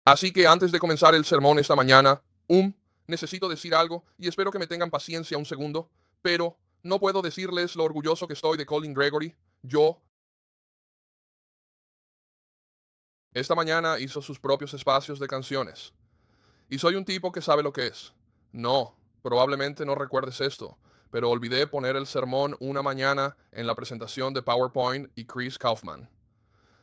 Así que antes de comenzar el sermón esta mañana, necesito decir algo y espero que me tengan paciencia un segundo, pero no puedo decirles lo orgulloso que estoy de Colin Gregory. Yo, esta mañana hizo sus propios espacios de canciones. Y soy un tipo que sabe lo que es. No, probablemente no recuerdes esto, pero olvidé poner el sermón una mañana en la presentación de PowerPoint y Chris Kaufman.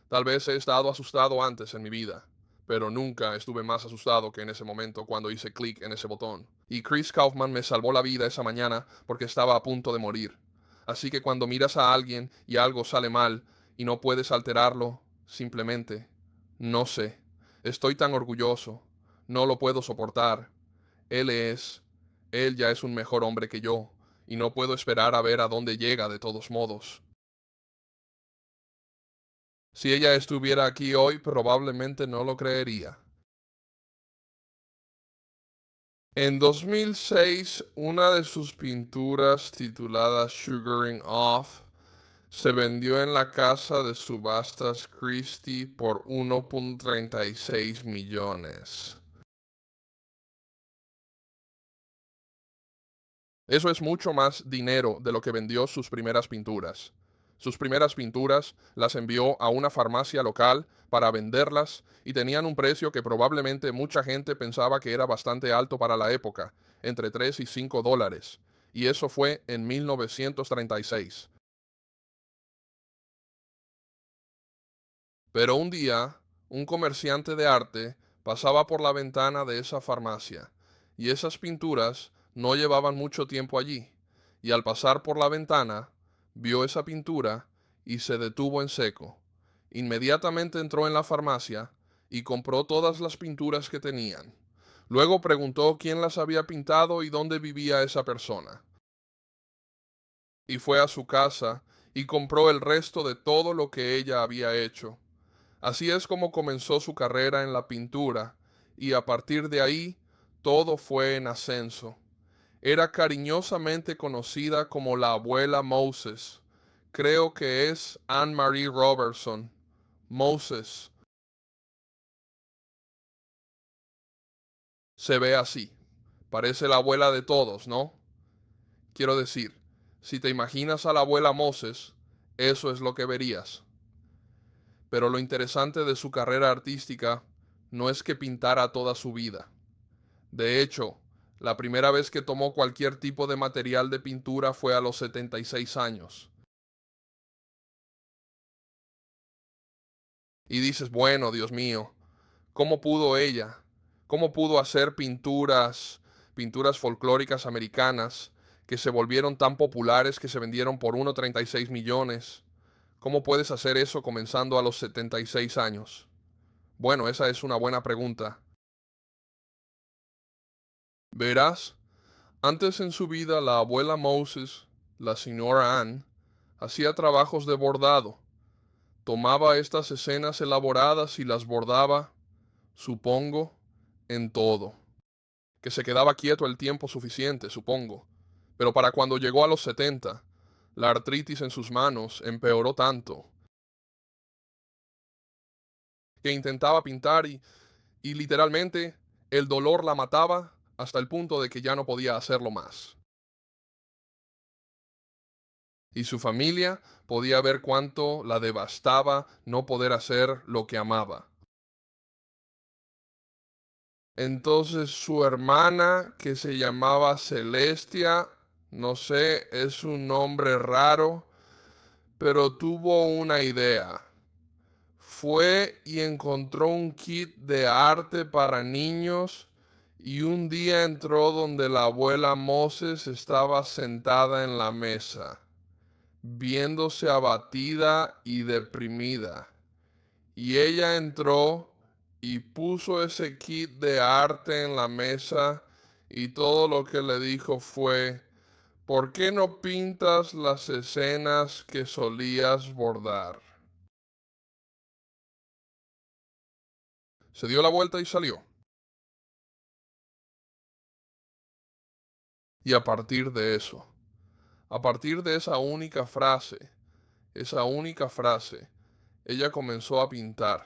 Tal vez he estado asustado antes en mi vida, pero nunca estuve más asustado que en ese momento cuando hice clic en ese botón. Y Chris Kaufman me salvó la vida esa mañana porque estaba a punto de morir. Así que cuando miras a alguien y algo sale mal y no puedes alterarlo, simplemente, no sé, estoy tan orgulloso, no lo puedo soportar. Él es, él ya es un mejor hombre que yo, y no puedo esperar a ver a dónde llega de todos modos. Si ella estuviera aquí hoy, probablemente no lo creería. En 2006, una de sus pinturas titulada Sugaring Off se vendió en la casa de subastas Christie por 1.36 millones. Eso es mucho más dinero de lo que vendió sus primeras pinturas. Sus primeras pinturas las envió a una farmacia local para venderlas y tenían un precio que probablemente mucha gente pensaba que era bastante alto para la época, entre 3 y 5 dólares. Y eso fue en 1936. Pero un día, un comerciante de arte pasaba por la ventana de esa farmacia, y esas pinturas no llevaban mucho tiempo allí, y al pasar por la ventana, vio esa pintura y se detuvo en seco. Inmediatamente entró en la farmacia y compró todas las pinturas que tenían. Luego preguntó quién las había pintado y dónde vivía esa persona. Y fue a su casa y compró el resto de todo lo que ella había hecho. Así es como comenzó su carrera en la pintura, y a partir de ahí todo fue en ascenso. Era cariñosamente conocida como la abuela Moses. Creo que es Anne Marie Robertson. Moses se ve así. Parece la abuela de todos, ¿no? Quiero decir, si te imaginas a la abuela Moses, eso es lo que verías. Pero lo interesante de su carrera artística no es que pintara toda su vida. De hecho, la primera vez que tomó cualquier tipo de material de pintura fue a los 76 años. Y dices, bueno, Dios mío, ¿cómo pudo ella? ¿Cómo pudo hacer pinturas folclóricas americanas que se volvieron tan populares que se vendieron por 1.36 millones? ¿Cómo puedes hacer eso comenzando a los 76 años? Bueno, esa es una buena pregunta. Verás, antes en su vida la abuela Moses, la señora Ann, hacía trabajos de bordado. Tomaba estas escenas elaboradas y las bordaba, supongo, en todo. Que se quedaba quieto el tiempo suficiente, supongo. Pero para cuando llegó a los 70, la artritis en sus manos empeoró tanto que intentaba pintar y literalmente el dolor la mataba hasta el punto de que ya no podía hacerlo más. Y su familia podía ver cuánto la devastaba no poder hacer lo que amaba. Entonces su hermana, que se llamaba Celestia, no sé, es un nombre raro, pero tuvo una idea. Fue y encontró un kit de arte para niños y un día entró donde la abuela Moses estaba sentada en la mesa, viéndose abatida y deprimida. Y ella entró y puso ese kit de arte en la mesa y todo lo que le dijo fue, ¿por qué no pintas las escenas que solías bordar? Se dio la vuelta y salió. Y a partir de eso, a partir de esa única frase, ella comenzó a pintar.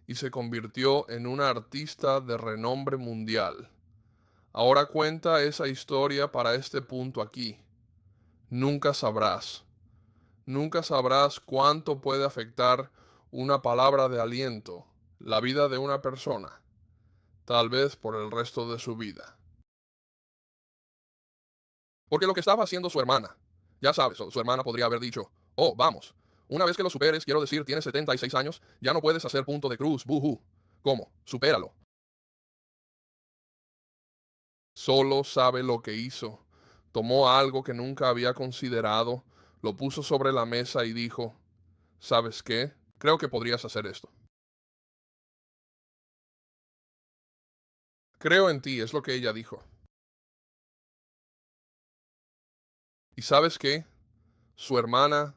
y se convirtió en una artista de renombre mundial. Ahora cuenta esa historia para este punto aquí. Nunca sabrás. Nunca sabrás cuánto puede afectar una palabra de aliento, la vida de una persona, tal vez por el resto de su vida. Porque lo que estaba haciendo su hermana, ya sabes, su hermana podría haber dicho, oh, vamos, una vez que lo superes, quiero decir, tienes 76 años, ya no puedes hacer punto de cruz, buhu. ¿Cómo? Supéralo. Solo sabe lo que hizo. Tomó algo que nunca había considerado, lo puso sobre la mesa y dijo, ¿sabes qué? Creo que podrías hacer esto. Creo en ti, es lo que ella dijo. ¿Y sabes qué? Su hermana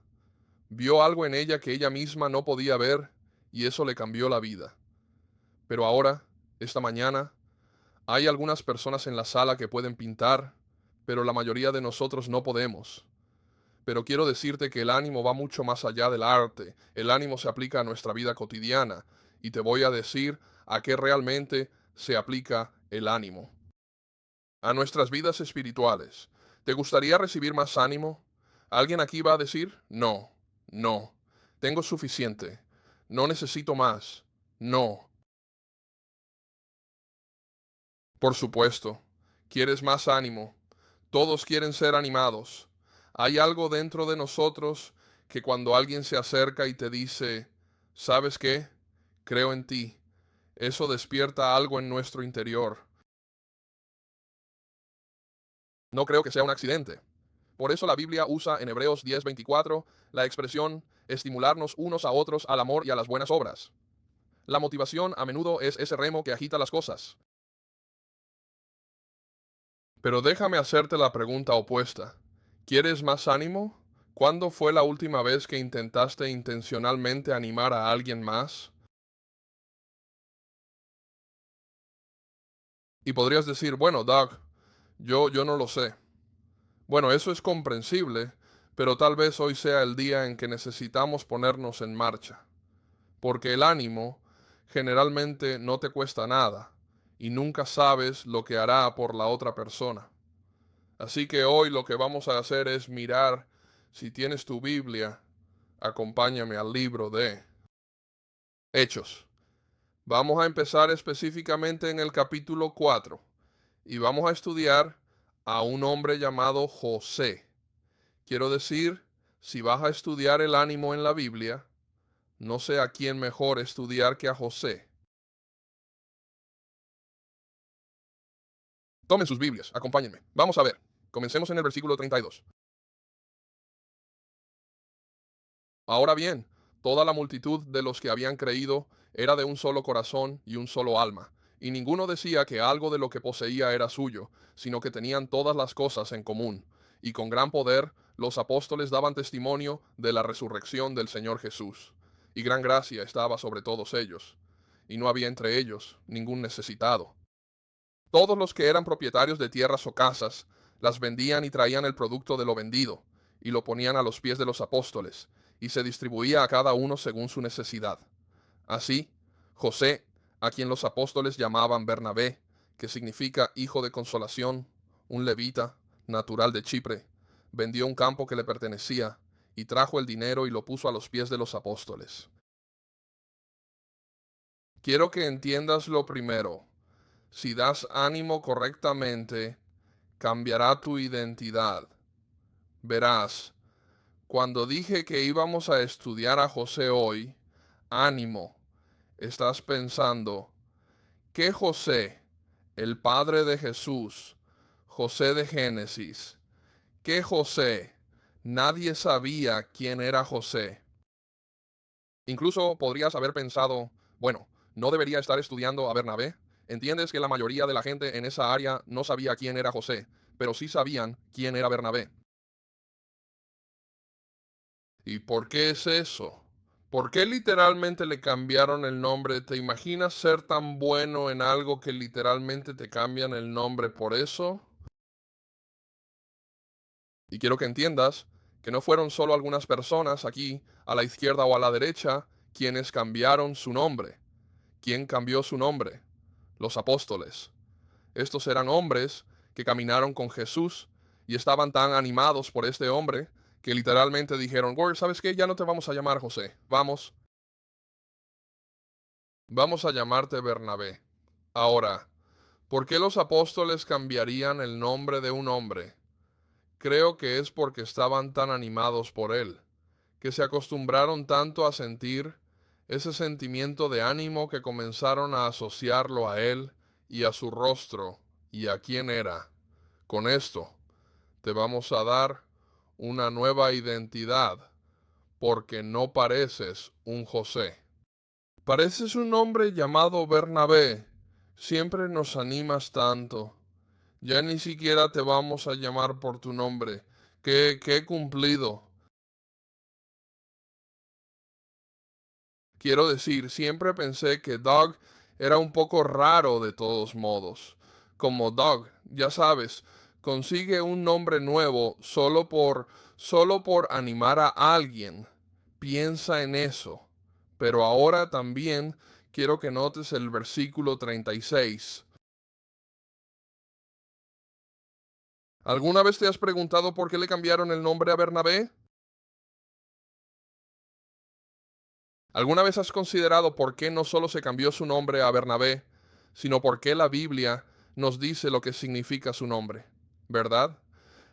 vio algo en ella que ella misma no podía ver y eso le cambió la vida. Pero ahora, esta mañana, hay algunas personas en la sala que pueden pintar, pero la mayoría de nosotros no podemos. Pero quiero decirte que el ánimo va mucho más allá del arte. El ánimo se aplica a nuestra vida cotidiana y te voy a decir a qué realmente se aplica el ánimo. A nuestras vidas espirituales. ¿Te gustaría recibir más ánimo? ¿Alguien aquí va a decir, no, no, tengo suficiente, no necesito más, no? Por supuesto, quieres más ánimo. Todos quieren ser animados. Hay algo dentro de nosotros que cuando alguien se acerca y te dice, ¿sabes qué? Creo en ti. Eso despierta algo en nuestro interior. No creo que sea un accidente. Por eso la Biblia usa en Hebreos 10:24 la expresión estimularnos unos a otros al amor y a las buenas obras. La motivación a menudo es ese remo que agita las cosas. Pero déjame hacerte la pregunta opuesta. ¿Quieres más ánimo? ¿Cuándo fue la última vez que intentaste intencionalmente animar a alguien más? Y podrías decir, bueno, Doug, yo no lo sé. Bueno, eso es comprensible, pero tal vez hoy sea el día en que necesitamos ponernos en marcha. Porque el ánimo generalmente no te cuesta nada y nunca sabes lo que hará por la otra persona. Así que hoy lo que vamos a hacer es mirar, si tienes tu Biblia, acompáñame al libro de Hechos. Vamos a empezar específicamente en el capítulo 4 y vamos a estudiar a un hombre llamado José. Quiero decir, si vas a estudiar el ánimo en la Biblia, no sé a quién mejor estudiar que a José. Tomen sus Biblias, acompáñenme. Vamos a ver. Comencemos en el versículo 32. Ahora bien, toda la multitud de los que habían creído era de un solo corazón y un solo alma, y ninguno decía que algo de lo que poseía era suyo, sino que tenían todas las cosas en común. Y con gran poder los apóstoles daban testimonio de la resurrección del Señor Jesús. Y gran gracia estaba sobre todos ellos. Y no había entre ellos ningún necesitado. Todos los que eran propietarios de tierras o casas las vendían y traían el producto de lo vendido, y lo ponían a los pies de los apóstoles, y se distribuía a cada uno según su necesidad. Así, José, a quien los apóstoles llamaban Bernabé, que significa hijo de consolación, un levita, natural de Chipre, vendió un campo que le pertenecía, y trajo el dinero y lo puso a los pies de los apóstoles. Quiero que entiendas lo primero. Si das ánimo correctamente, cambiará tu identidad. Verás, cuando dije que íbamos a estudiar a José hoy, ánimo, estás pensando, ¿qué José? El padre de Jesús, José de Génesis. ¿Qué José? Nadie sabía quién era José. Incluso podrías haber pensado, bueno, ¿no debería estar estudiando a Bernabé? Entiendes que la mayoría de la gente en esa área no sabía quién era José, pero sí sabían quién era Bernabé. ¿Y por qué es eso? ¿Por qué literalmente le cambiaron el nombre? ¿Te imaginas ser tan bueno en algo que literalmente te cambian el nombre por eso? Y quiero que entiendas que no fueron solo algunas personas aquí, a la izquierda o a la derecha, quienes cambiaron su nombre. ¿Quién cambió su nombre? Los apóstoles. Estos eran hombres que caminaron con Jesús y estaban tan animados por este hombre que literalmente dijeron, Gord, ¿sabes qué? Ya no te vamos a llamar José. Vamos a llamarte Bernabé. Ahora, ¿por qué los apóstoles cambiarían el nombre de un hombre? Creo que es porque estaban tan animados por él, que se acostumbraron tanto a sentir ese sentimiento de ánimo que comenzaron a asociarlo a él y a su rostro y a quién era. Con esto te vamos a dar una nueva identidad, porque no pareces un José. Pareces un hombre llamado Bernabé. Siempre nos animas tanto. Ya ni siquiera te vamos a llamar por tu nombre. Qué cumplido. Quiero decir, siempre pensé que Doug era un poco raro de todos modos. Como Doug, ya sabes, consigue un nombre nuevo solo por animar a alguien. Piensa en eso. Pero ahora también quiero que notes el versículo 36. ¿Alguna vez te has preguntado por qué le cambiaron el nombre a Bernabé? ¿Alguna vez has considerado por qué no solo se cambió su nombre a Bernabé, sino por qué la Biblia nos dice lo que significa su nombre? ¿Verdad?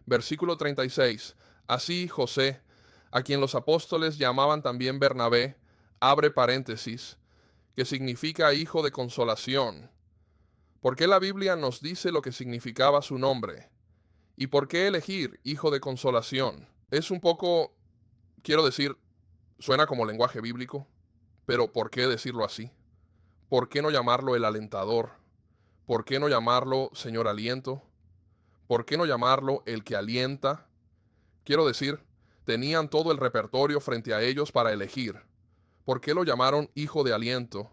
Versículo 36. Así José, a quien los apóstoles llamaban también Bernabé, abre paréntesis, que significa hijo de consolación. ¿Por qué la Biblia nos dice lo que significaba su nombre? ¿Y por qué elegir hijo de consolación? Es un poco, quiero decir, suena como lenguaje bíblico, pero ¿por qué decirlo así? ¿Por qué no llamarlo el alentador? ¿Por qué no llamarlo Señor aliento? ¿Por qué no llamarlo el que alienta? Quiero decir, tenían todo el repertorio frente a ellos para elegir. ¿Por qué lo llamaron hijo de aliento?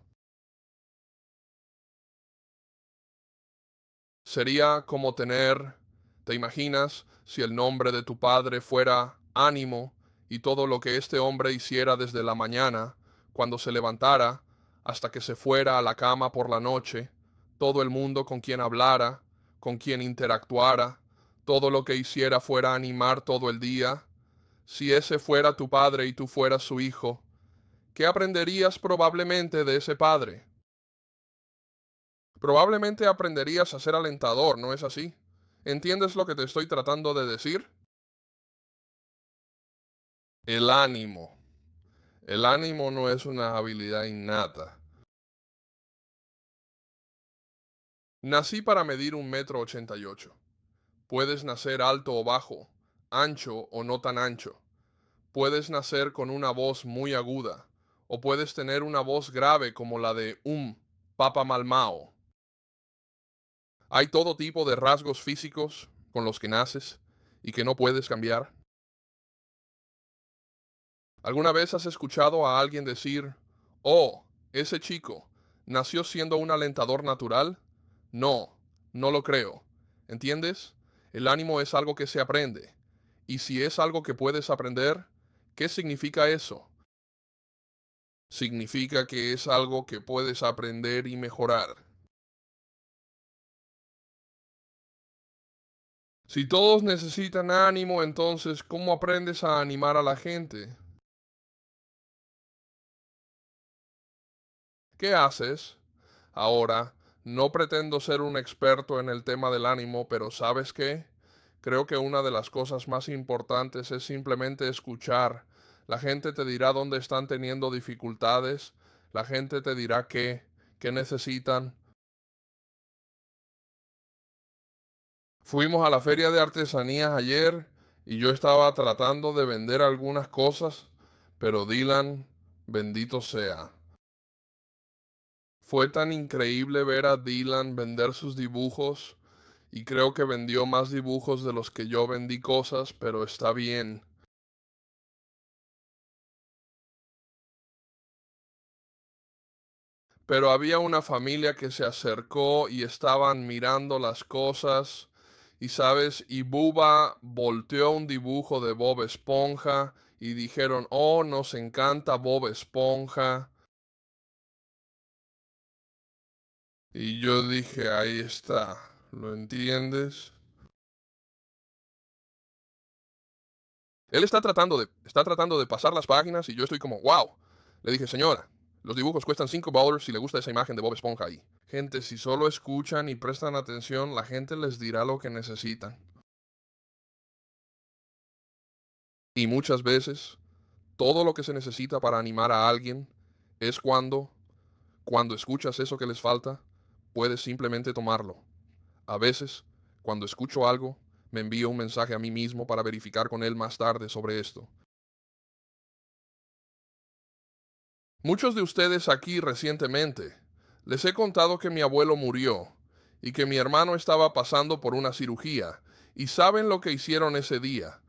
Sería como tener, ¿te imaginas si el nombre de tu padre fuera ánimo y todo lo que este hombre hiciera desde la mañana, cuando se levantara, hasta que se fuera a la cama por la noche, todo el mundo con quien hablara, con quien interactuara, todo lo que hiciera fuera animar todo el día? Si ese fuera tu padre y tú fueras su hijo, ¿qué aprenderías probablemente de ese padre? Probablemente aprenderías a ser alentador, ¿no es así? ¿Entiendes lo que te estoy tratando de decir? El ánimo. El ánimo no es una habilidad innata. Nací para medir 1,88 m. Puedes nacer alto o bajo, ancho o no tan ancho. Puedes nacer con una voz muy aguda, o puedes tener una voz grave como la de un Papa Malmao. Hay todo tipo de rasgos físicos con los que naces y que no puedes cambiar. ¿Alguna vez has escuchado a alguien decir, oh, ese chico nació siendo un alentador natural? No, no lo creo. ¿Entiendes? El ánimo es algo que se aprende. Y si es algo que puedes aprender, ¿qué significa eso? Significa que es algo que puedes aprender y mejorar. Si todos necesitan ánimo, entonces, ¿cómo aprendes a animar a la gente? ¿Qué haces? Ahora, no pretendo ser un experto en el tema del ánimo, pero ¿sabes qué? Creo que una de las cosas más importantes es simplemente escuchar. La gente te dirá dónde están teniendo dificultades, la gente te dirá qué necesitan. Fuimos a la feria de artesanías ayer y yo estaba tratando de vender algunas cosas, pero Dylan, bendito sea. Fue tan increíble ver a Dylan vender sus dibujos y creo que vendió más dibujos de los que yo vendí cosas, pero está bien. Pero había una familia que se acercó y estaban mirando las cosas y sabes, y Buba volteó un dibujo de Bob Esponja y dijeron, oh, nos encanta Bob Esponja. Y yo dije, ahí está, ¿lo entiendes? Él está tratando de pasar las páginas y yo estoy como, wow. Le dije, señora, los dibujos cuestan $5 si le gusta esa imagen de Bob Esponja ahí. Gente, si solo escuchan y prestan atención, la gente les dirá lo que necesitan. Y muchas veces, todo lo que se necesita para animar a alguien es cuando escuchas eso que les falta, puedes simplemente tomarlo. A veces, cuando escucho algo, me envío un mensaje a mí mismo para verificar con él más tarde sobre esto. Muchos de ustedes aquí recientemente les he contado que mi abuelo murió y que mi hermano estaba pasando por una cirugía. ¿Y saben lo que hicieron ese día?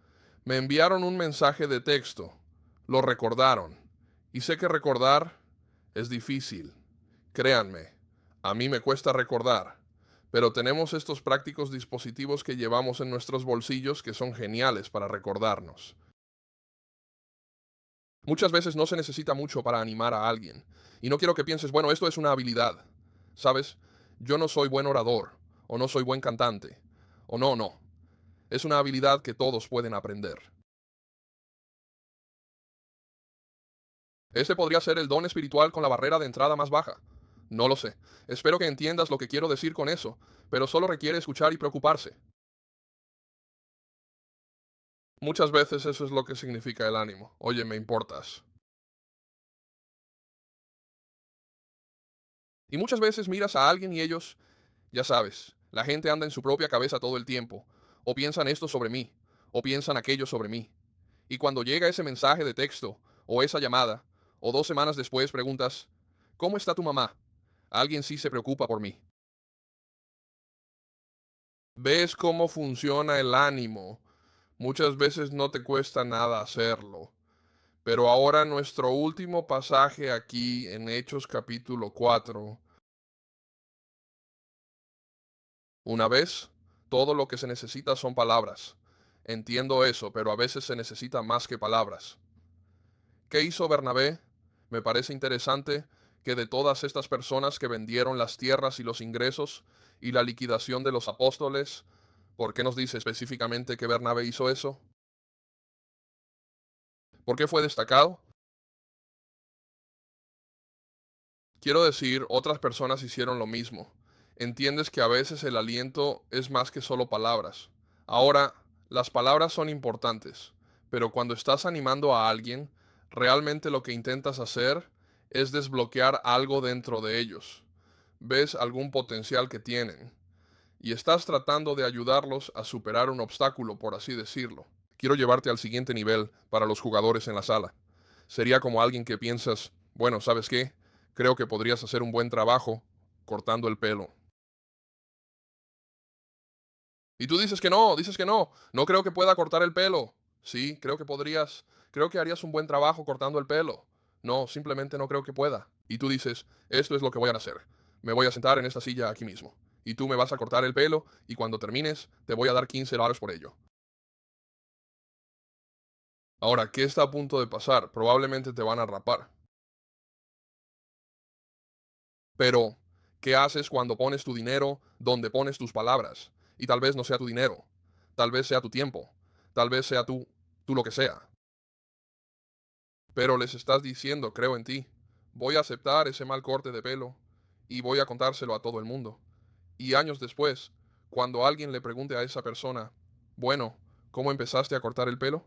Me enviaron un mensaje de texto. Lo recordaron. Y sé que recordar es difícil. Créanme, a mí me cuesta recordar. Pero tenemos estos prácticos dispositivos que llevamos en nuestros bolsillos que son geniales para recordarnos. Muchas veces no se necesita mucho para animar a alguien. Y no quiero que pienses, bueno, esto es una habilidad. ¿Sabes? Yo no soy buen orador, o no soy buen cantante, o no. Es una habilidad que todos pueden aprender. Este podría ser el don espiritual con la barrera de entrada más baja. No lo sé. Espero que entiendas lo que quiero decir con eso, pero solo requiere escuchar y preocuparse. Muchas veces eso es lo que significa el ánimo. Oye, me importas. Y muchas veces miras a alguien y ellos, ya sabes, la gente anda en su propia cabeza todo el tiempo. O piensan esto sobre mí, o piensan aquello sobre mí. Y cuando llega ese mensaje de texto, o esa llamada, o 2 semanas después preguntas, ¿cómo está tu mamá? Alguien sí se preocupa por mí. ¿Ves cómo funciona el ánimo? Muchas veces no te cuesta nada hacerlo. Pero ahora nuestro último pasaje aquí en Hechos capítulo 4. Una vez, todo lo que se necesita son palabras. Entiendo eso, pero a veces se necesita más que palabras. ¿Qué hizo Bernabé? Me parece interesante que de todas estas personas que vendieron las tierras y los ingresos y la liquidación de los apóstoles, ¿por qué nos dice específicamente que Bernabé hizo eso? ¿Por qué fue destacado? Quiero decir, otras personas hicieron lo mismo. Entiendes que a veces el aliento es más que solo palabras. Ahora, las palabras son importantes, pero cuando estás animando a alguien, realmente lo que intentas hacer es desbloquear algo dentro de ellos. Ves algún potencial que tienen y estás tratando de ayudarlos a superar un obstáculo, por así decirlo. Quiero llevarte al siguiente nivel para los jugadores en la sala. Sería como alguien que piensas, bueno, ¿sabes qué? Creo que podrías hacer un buen trabajo cortando el pelo. Y tú dices que no, no creo que pueda cortar el pelo. Sí, creo que harías un buen trabajo cortando el pelo. No, simplemente no creo que pueda. Y tú dices, esto es lo que voy a hacer. Me voy a sentar en esta silla aquí mismo. Y tú me vas a cortar el pelo y cuando termines te voy a dar $15 por ello. Ahora, ¿qué está a punto de pasar? Probablemente te van a rapar. Pero, ¿qué haces cuando pones tu dinero donde pones tus palabras? Y tal vez no sea tu dinero, tal vez sea tu tiempo, tal vez sea tú lo que sea. Pero les estás diciendo, creo en ti, voy a aceptar ese mal corte de pelo y voy a contárselo a todo el mundo. Y años después, cuando alguien le pregunte a esa persona, bueno, ¿cómo empezaste a cortar el pelo?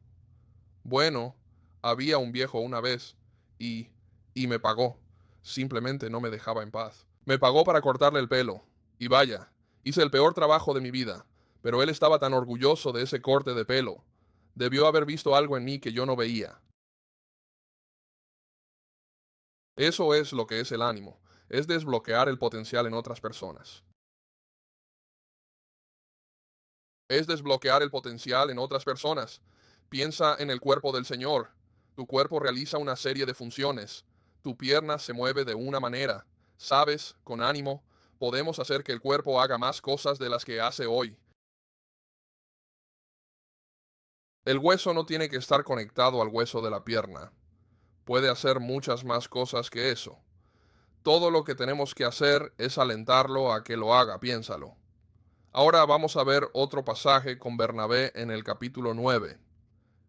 Bueno, había un viejo una vez y, y me pagó. Simplemente no me dejaba en paz. Me pagó para cortarle el pelo. Y vaya, hice el peor trabajo de mi vida. Pero él estaba tan orgulloso de ese corte de pelo. Debió haber visto algo en mí que yo no veía. Eso es lo que es el ánimo. Es desbloquear el potencial en otras personas. Es desbloquear el potencial en otras personas. Piensa en el cuerpo del Señor. Tu cuerpo realiza una serie de funciones. Tu pierna se mueve de una manera. Sabes, con ánimo, podemos hacer que el cuerpo haga más cosas de las que hace hoy. El hueso no tiene que estar conectado al hueso de la pierna. Puede hacer muchas más cosas que eso. Todo lo que tenemos que hacer es alentarlo a que lo haga, piénsalo. Ahora vamos a ver otro pasaje con Bernabé en el capítulo 9.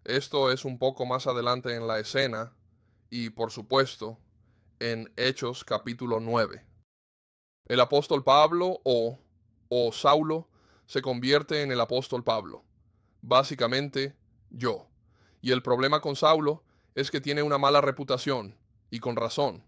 Esto es un poco más adelante en la escena y, por supuesto, en Hechos capítulo 9. El apóstol Pablo o Saulo se convierte en el apóstol Pablo. Básicamente, yo. Y el problema con Saulo es que tiene una mala reputación, y con razón.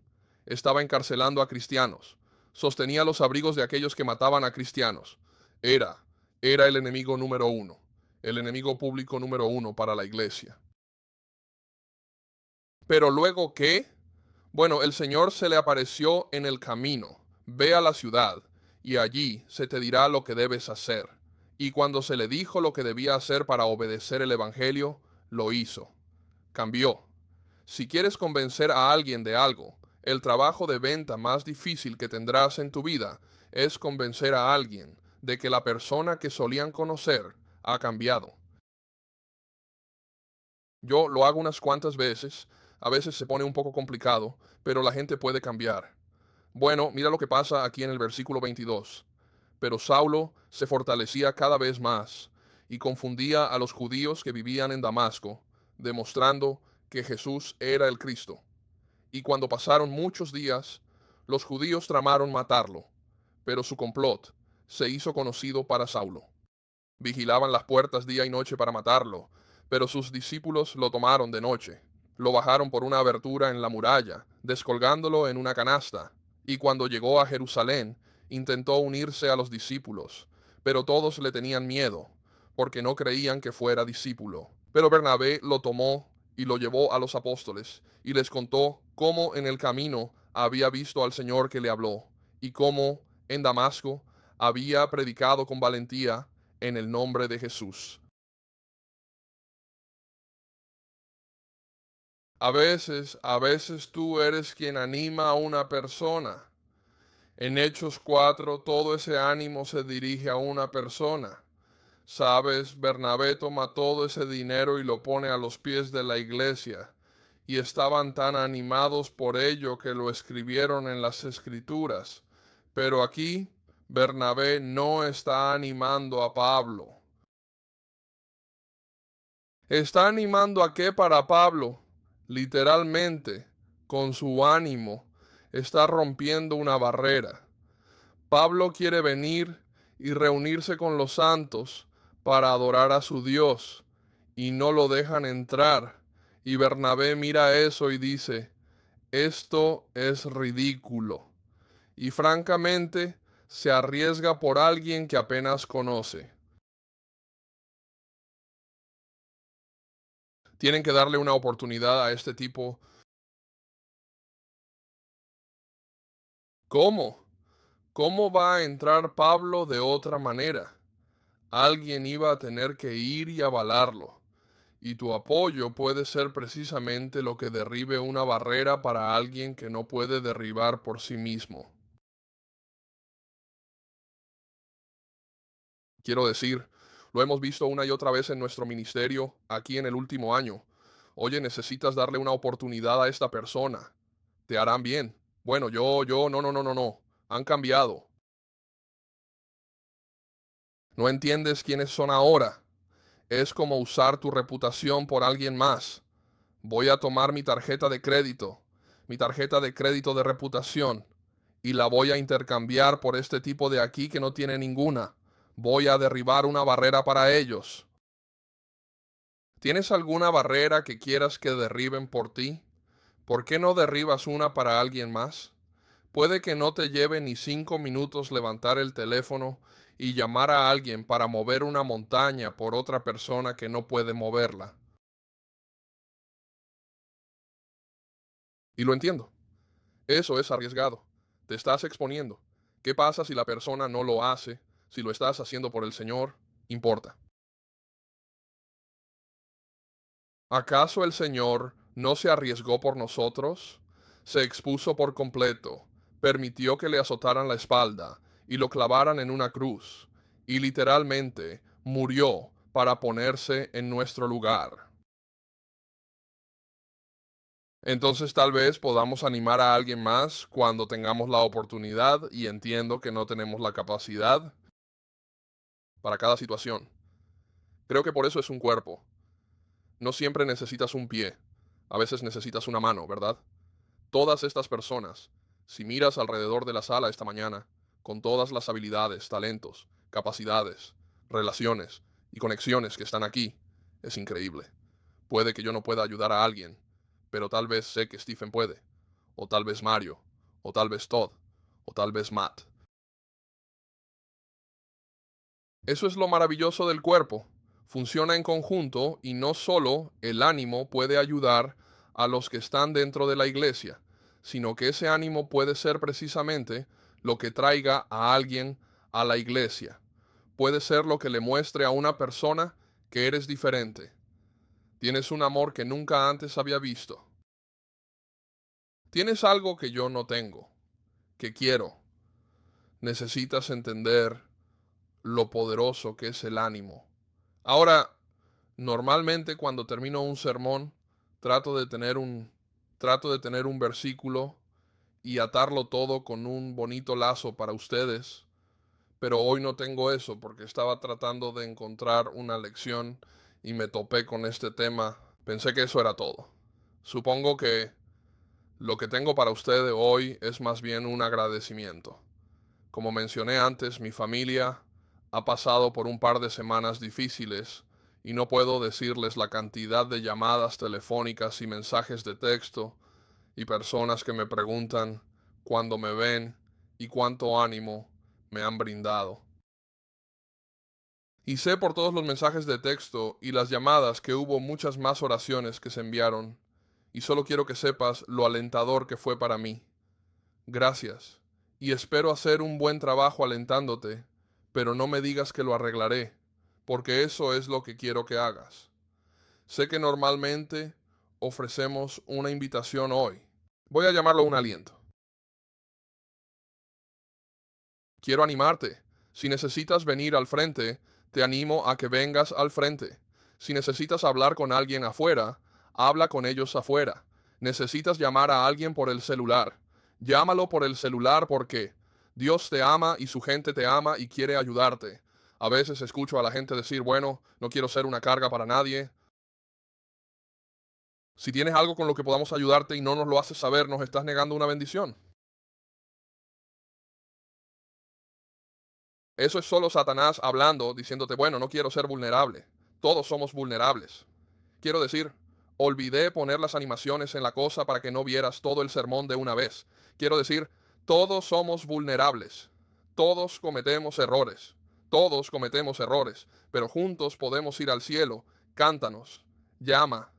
Estaba encarcelando a cristianos. Sostenía los abrigos de aquellos que mataban a cristianos. Era, era el enemigo número uno. El enemigo público número uno para la iglesia. Pero luego, ¿qué? Bueno, el Señor se le apareció en el camino. Ve a la ciudad, y allí se te dirá lo que debes hacer. Y cuando se le dijo lo que debía hacer para obedecer el Evangelio, lo hizo. Cambió. Si quieres convencer a alguien de algo, el trabajo de venta más difícil que tendrás en tu vida es convencer a alguien de que la persona que solían conocer ha cambiado. Yo lo hago unas cuantas veces, a veces se pone un poco complicado, pero la gente puede cambiar. Bueno, mira lo que pasa aquí en el versículo 22. Pero Saulo se fortalecía cada vez más y confundía a los judíos que vivían en Damasco, demostrando que Jesús era el Cristo. Y cuando pasaron muchos días, los judíos tramaron matarlo, pero su complot se hizo conocido para Saulo. Vigilaban las puertas día y noche para matarlo, pero sus discípulos lo tomaron de noche. Lo bajaron por una abertura en la muralla, descolgándolo en una canasta, y cuando llegó a Jerusalén, intentó unirse a los discípulos, pero todos le tenían miedo, porque no creían que fuera discípulo. Pero Bernabé lo tomó y lo llevó a los apóstoles, y les contó cómo en el camino había visto al Señor que le habló, y cómo en Damasco había predicado con valentía en el nombre de Jesús. A veces tú eres quien anima a una persona. En Hechos 4 todo ese ánimo se dirige a una persona. Sabes, Bernabé toma todo ese dinero y lo pone a los pies de la iglesia, y estaban tan animados por ello que lo escribieron en las escrituras. Pero aquí Bernabé no está animando a Pablo. Está animando a qué para Pablo, literalmente, con su ánimo, está rompiendo una barrera. Pablo quiere venir y reunirse con los santos para adorar a su Dios, y no lo dejan entrar. Y Bernabé mira eso y dice, esto es ridículo. Y francamente, se arriesga por alguien que apenas conoce. Tienen que darle una oportunidad a este tipo. ¿Cómo? ¿Cómo va a entrar Pablo de otra manera? Alguien iba a tener que ir y avalarlo, y tu apoyo puede ser precisamente lo que derribe una barrera para alguien que no puede derribar por sí mismo. Quiero decir, lo hemos visto una y otra vez en nuestro ministerio aquí en el último año. Oye, necesitas darle una oportunidad a esta persona. Te harán bien. Bueno, no, no, no, no, no. Han cambiado. No entiendes quiénes son ahora. Es como usar tu reputación por alguien más. Voy a tomar mi tarjeta de crédito de reputación, y la voy a intercambiar por este tipo de aquí que no tiene ninguna. Voy a derribar una barrera para ellos. ¿Tienes alguna barrera que quieras que derriben por ti? ¿Por qué no derribas una para alguien más? Puede que no te lleve ni 5 minutos levantar el teléfono y llamar a alguien para mover una montaña por otra persona que no puede moverla. Y lo entiendo. Eso es arriesgado. Te estás exponiendo. ¿Qué pasa si la persona no lo hace? Si lo estás haciendo por el Señor, importa. ¿Acaso el Señor no se arriesgó por nosotros? Se expuso por completo, permitió que le azotaran la espalda y lo clavaran en una cruz, y literalmente murió para ponerse en nuestro lugar. Entonces tal vez podamos animar a alguien más cuando tengamos la oportunidad y entiendo que no tenemos la capacidad para cada situación. Creo que por eso es un cuerpo. No siempre necesitas un pie, a veces necesitas una mano, ¿verdad? Todas estas personas, si miras alrededor de la sala esta mañana, con todas las habilidades, talentos, capacidades, relaciones y conexiones que están aquí, es increíble. Puede que yo no pueda ayudar a alguien, pero tal vez sé que Stephen puede, o tal vez Mario, o tal vez Todd, o tal vez Matt. Eso es lo maravilloso del cuerpo. Funciona en conjunto y no solo el ánimo puede ayudar a los que están dentro de la iglesia, sino que ese ánimo puede ser precisamente lo que traiga a alguien a la iglesia. Puede ser lo que le muestre a una persona que eres diferente. Tienes un amor que nunca antes había visto. Tienes algo que yo no tengo, que quiero. Necesitas entender lo poderoso que es el ánimo. Ahora, normalmente cuando termino un sermón, trato de tener un, trato de tener un versículo y atarlo todo con un bonito lazo para ustedes, pero hoy no tengo eso porque estaba tratando de encontrar una lección y me topé con este tema. Pensé que eso era todo. Supongo que lo que tengo para ustedes hoy es más bien un agradecimiento. Como mencioné antes, mi familia ha pasado por un par de semanas difíciles y no puedo decirles la cantidad de llamadas telefónicas y mensajes de texto y personas que me preguntan cuándo me ven y cuánto ánimo me han brindado. Y sé por todos los mensajes de texto y las llamadas que hubo muchas más oraciones que se enviaron, y solo quiero que sepas lo alentador que fue para mí. Gracias, y espero hacer un buen trabajo alentándote, pero no me digas que lo arreglaré, porque eso es lo que quiero que hagas. Sé que normalmente ofrecemos una invitación hoy. Voy a llamarlo un aliento. Quiero animarte. Si necesitas venir al frente, te animo a que vengas al frente. Si necesitas hablar con alguien afuera, habla con ellos afuera. Necesitas llamar a alguien por el celular. Llámalo por el celular porque Dios te ama y su gente te ama y quiere ayudarte. A veces escucho a la gente decir, bueno, no quiero ser una carga para nadie. Si tienes algo con lo que podamos ayudarte y no nos lo haces saber, nos estás negando una bendición. Eso es solo Satanás hablando, diciéndote, bueno, no quiero ser vulnerable. Todos somos vulnerables. Quiero decir, olvidé poner las animaciones en la cosa para que no vieras todo el sermón de una vez. Quiero decir, todos somos vulnerables. Todos cometemos errores. Todos cometemos errores. Pero juntos podemos ir al cielo. Cántanos. Llama.